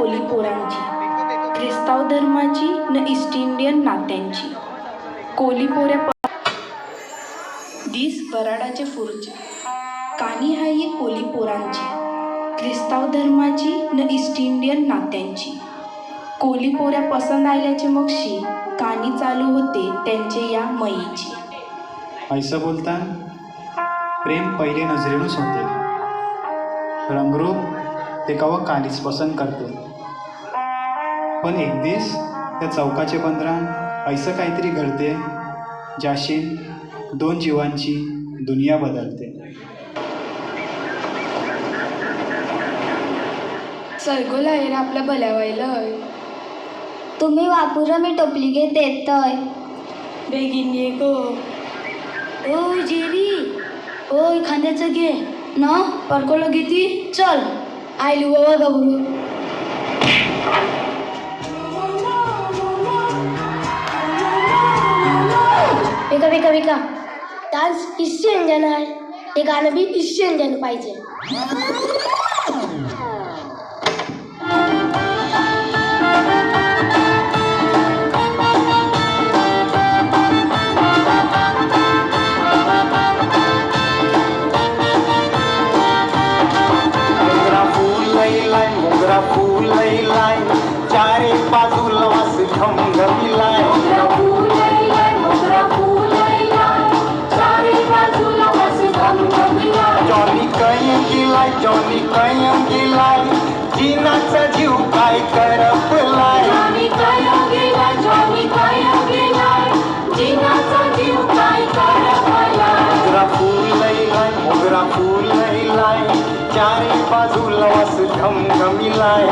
कोली पोरांची, ख्रिस्ताव धर्माची न ईस्ट इंडियन नात्यांची. कोली पोऱ्या दीस बराडाचे फुरचे, कानी हाई कोली पोरांची, ख्रिस्ताव धर्माची न ईस्ट इंडियन नात्यांची. कोली पोऱ्या पसंत आल्याचे मगशी कानी चालू होते त्यांचे या मयीची. ऐसं बोलता प्रेम पहिले नजरेनच होते, रंगरूप ते कवा कालीच पसंत करते. पण एक दिस त्या चौकाचे बंदरान ऐसं काहीतरी घडते ज्याशीन दोन जीवांची दुनिया बदलते. सरगोला आहे ना आपल्या भल्या व्हायलंय. तुम्ही वापुरा मी टोपली घेत येतय. बेगीन ये गो. ओ जेरी, ओय खांद्याचं घे न परकोला घेती. चल आयलू बाबा गबरू. विका डान्स इश्य इंजन आहे, हे गाणं बी इश्य इंजन पाहिजे. मोगरा फूल लाय चारे बाजूला वास घमघमिलाय. जॉनी कयम गेलाय जीनाचा जीव काय करपलाय. मोगरा फूल लाय चारे बाजूला वास घमघमिलाय.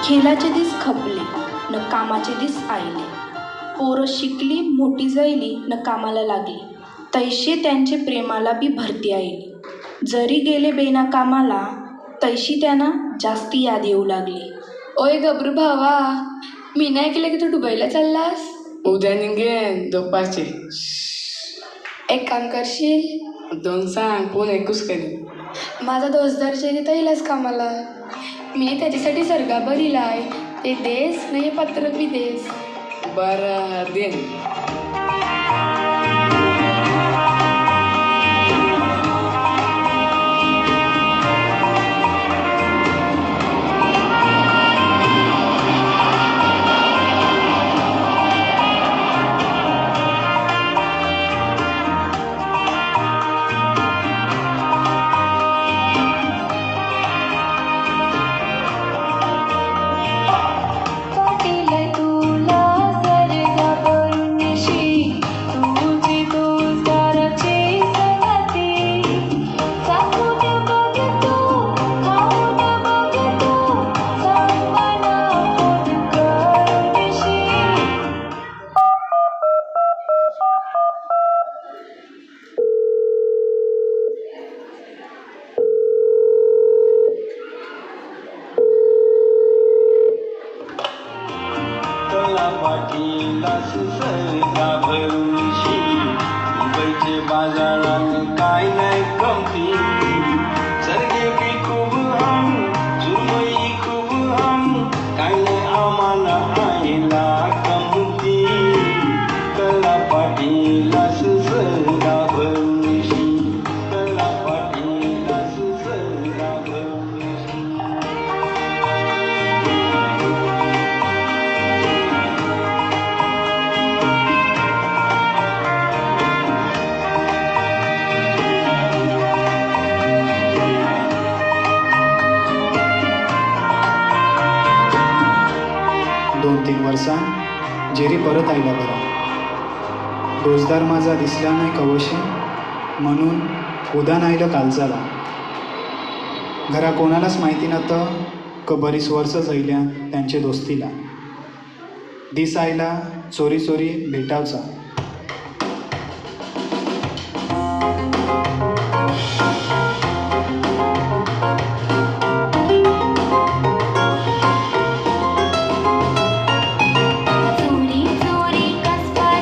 खेळाचे दिस खपले न कामाचे दिस आईले. पोरं शिकली मोठी जायली न कामाला लागली, तैशे त्यांचे प्रेमाला बी भरती आईली. जरी गेले बेना कामाला तैशी त्यांना जास्ती याद येऊ लागली. ओय गबरू भावा, मी नाही ऐकलं की तू दुबईला चाललास. उद्या निघेन दुपारचे. एक काम करशील, दोन सांग कोण ऐकूच करेन. माझा दोस्तदार शेरीत येईलच कामाला. मी त्याच्यासाठी सरगा भरिलाय, ते देस नाही पत्र बी देस. बरं देन. बाजारात काय नाही कमती. सरगे बी खूप हम जुमई खूप हम काय नाही आम्हाला आईला कमती. कला पाटीला सुसंगा भरुशी, कला पाटीला सुसंगा भरुशी. 2-3 वर्षां जेरी परत आयला बरा. रोजदार माझा दिसला नाही कवशी, म्हणून उदान आयलं कालचाला. घरा कोणालाच माहिती नव्हतं क बरीच वर्ष जायल्या त्यांचे दोस्तीला. दिस आयला चोरी चोरी भेटावचा. चोरी चोरी कसकर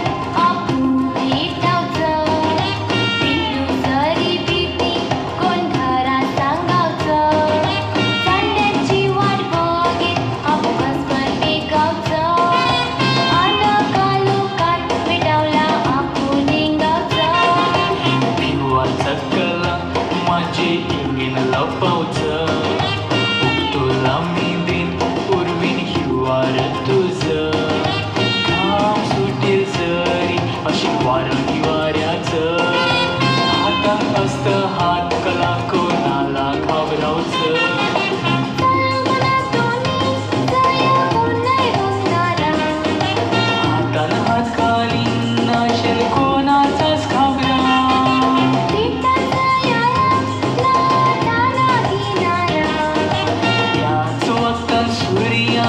जास्त हात कला कोणाला घाबरावचं हाताला हात खाली नाशेल कोणाचाच घाबरा याच वक्ता सूर्या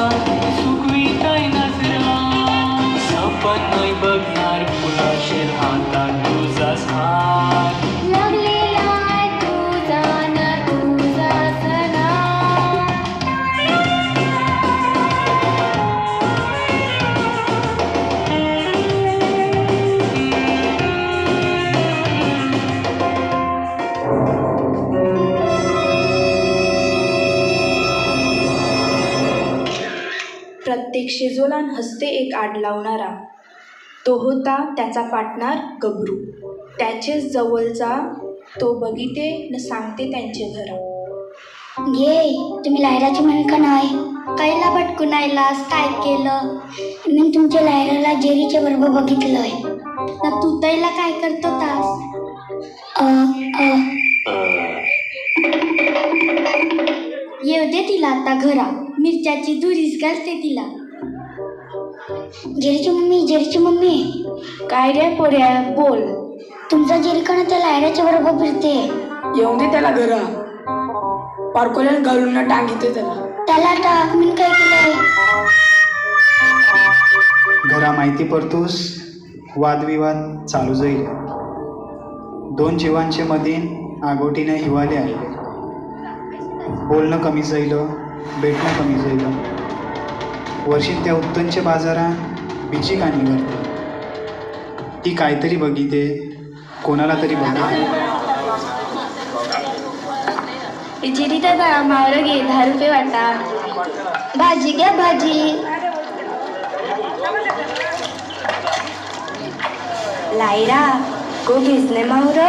सुकविताय नजरा सपन नाही बघणार कुणाशेल हातात तुझाच हात प्रत्येक शेजोलान हसते एक आड लावणारा तो होता त्याचा पार्टनर गबरू. त्याचेच जवळचा तो बघिते न सांगते त्यांचे घर. घे तुम्ही लायराची मम्मी का नाही कायला भटकून आयलास काय केलं मी तुमच्या लायराला जेरीच्या बरोबर बघितलंय ना तू तैला काय करतो तास येऊ दे तिला आता घरा मिरच्याची दुरीस घालते तिला. जेरीची मम्मी काय रे पोऱ्या बोल. तुमचा जेरीकडे त्या लायराच्या बरोबर फिरते. येऊन दे त्याला घरा पारकोल्यान घालून टांगिते त्याला टाक मी काय केलंय घरा माहिती पडतोस वादविवाद चालू जाईल. दोन जीवांचे मधीन आगोटीने हिवाले आले. बोलणं कमी जाईल भेटणं कमी जाईल. वर्षीत त्या उत्तनच्या बाजारात बिची काणी करते. ती काहीतरी बघिते कोणाला तरी बघते. जेरी दादा मावर घे 10 रुपये वाटा. भाजी घ्या भाजी. लायरा को घेसले मावर.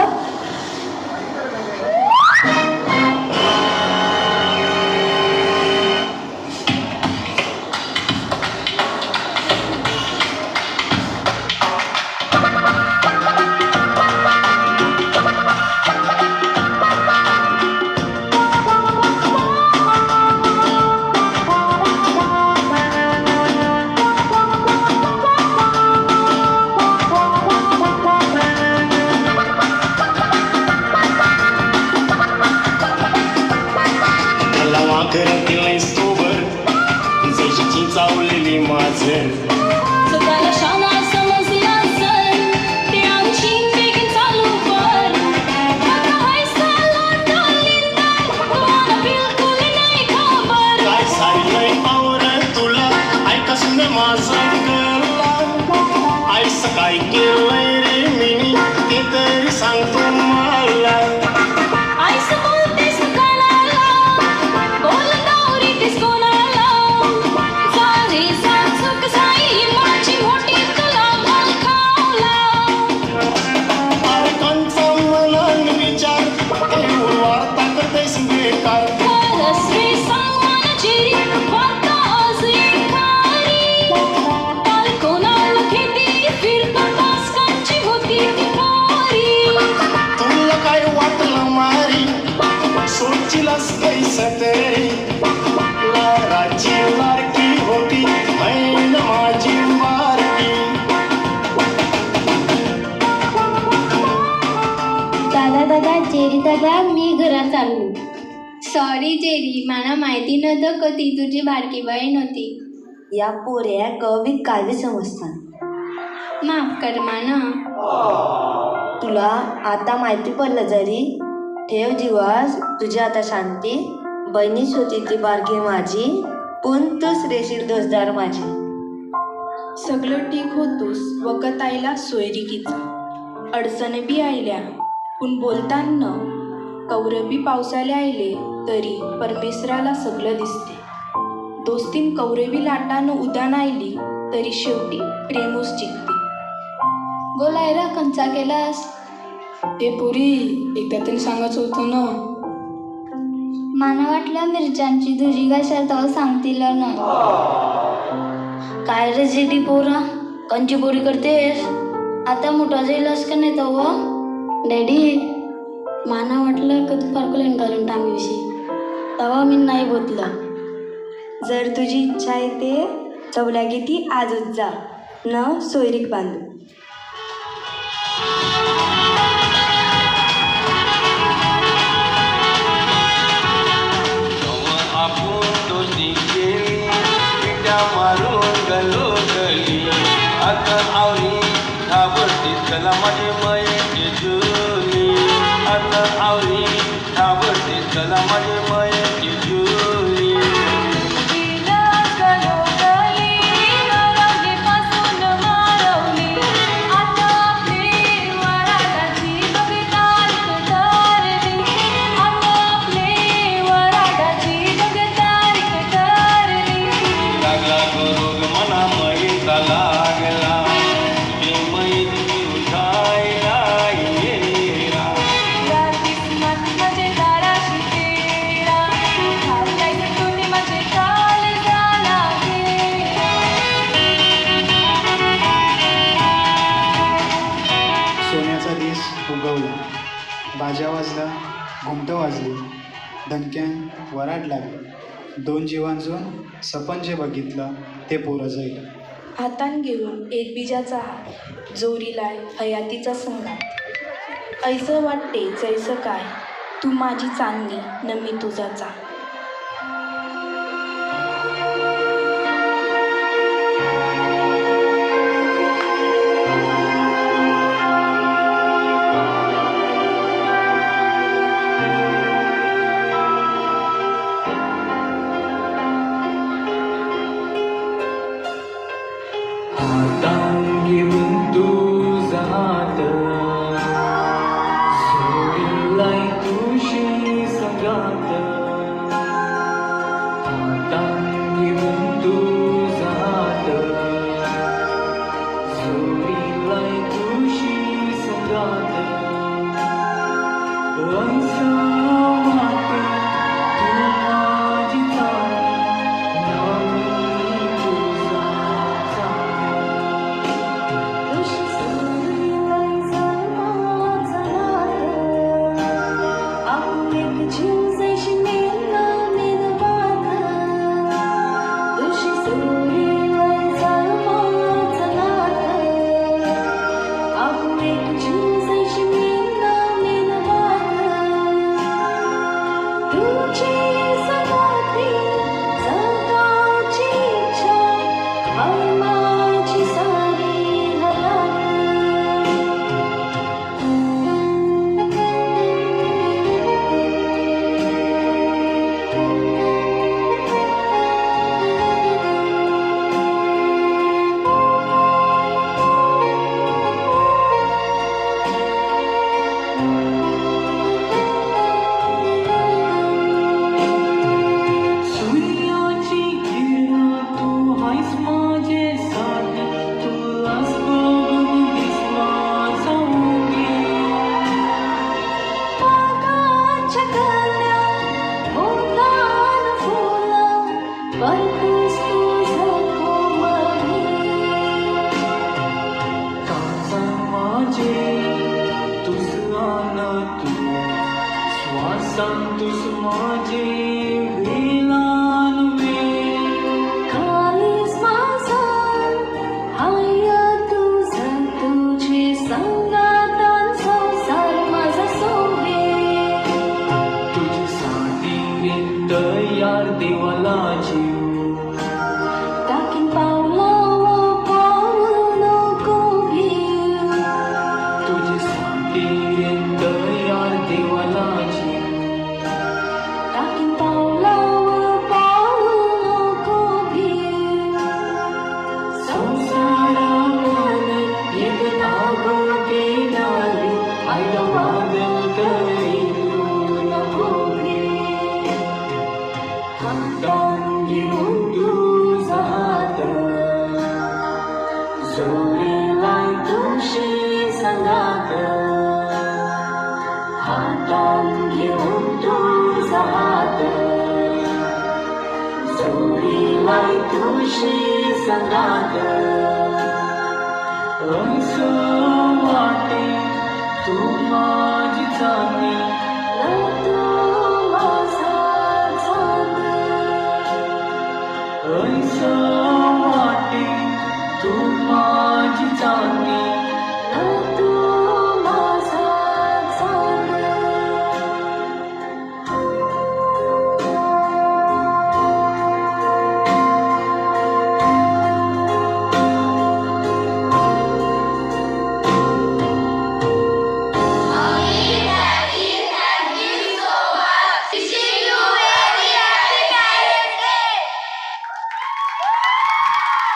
चावलेली माझं स्वतःला शाना समजला असेल ते आमची वेगळी चालू कर. आता हायसा लोंढालींना तुम्हाला बिलकुल नाही खबर. काय सांगलंय पावर तुला ऐकासून माझं गला आईस काय केलंय रे मिनी ते तरी सांगतो मला. आईस बोलतेस कानाला बोल नवरी तेस कोणाला. सोचिलास कैसा तरी लाराची लारकी होती ऐन माझी मारकी. दादा जेरी दादा मी घरात चाललो. सॉरी जेरी मला माहिती नव्हतं का ती तुझी बारकी बहीण होती. या पोऱ्या कवी कावी समजतात. माफ कर माना. तुला आता माहिती पडलं जरी ठेव जीवास तुझी आता शांती. बहिणीच होती ती बारकी माझी पण तूच रेशील दोस्तार माझी. सगळं ठीक होतोस वकत आईला सोयरिकीचा. अडचणी बी आयल्या पण बोलताना कौरबी पावसाले आयले तरी परमेश्वराला सगळं दिसते. दोस्तीन कौरबी लाटानं उदान आयली तरी शेवटी प्रेमच जिंकते. गो लायरा कंचा केलास. हे पुरी एकदा तरी सांगायचं होतं ना. मला वाटलं मिरच्यांची दुरी कशा तर सांगतील ना. काय रे जेडी पोरा कंची पोरी करतेस. आता मोठा जाईलस का नाही तो डॅडी माना वाटलं का तू पार्कलेन घालून टांगविशी तेव्हा मी नाही बोतलं. जर तुझी इच्छा आहे ते चवल्या ती आजच जा न सोयरीक बांधू. आपण दोस्ती केली पिट्या मारून गलो गली आता आवरी थांबती चला माझे मयेची जुली आता आवरी थांबती चला माझे मयेची जुली. लागला गरोग मना मैचा लागला तुझे मैत्री उठायला येरा. सोन्याचा दिस उगवला, बाजा वाजला, घुमटं वाजली, धनक्यान वराड लागली. 2 जीवांजून सपन जे बघितलं ते पोरं जाईल. हातान घेऊन एकबीजाचा हात जोरीलाय हयातीचा संघात. ऐसं वाटते जैसं काय तू माझी चांदणी न मी तुझा चा. हातान घेऊन तुझा हात सोडलाय तुझी संगात. हातान घेऊन तुझा हात सोडलाय तुझी संगात. ऐसं वाटे तू माझी चांदणी न मी तुझा चांदणी. सूर्याची किरण तू आहेस माझ्यासाठी, तुलाच बघून दिसला जाऊंगी. काचा माझे तुझ आन तू श्वासात तुझ माझे वेलान वेल. तुझ्यासाठी मी तयार देवाला जीव टाकीन पावलावर पाऊल नको घेऊ. तुझ्यासाठी तयार देवाला जीव. टाकीन पावलावर पाऊल नको घेऊ. संसारामध्ये एक नाग गेलारी आईला वादळ तरी तू नको घे. हातान घेऊन तुझा हात जोडलाय तुझी संगात. हातान घेऊन तुझा हात जोडलाय तुझी संगात. ऐसं वाटे तू माझी चांदणी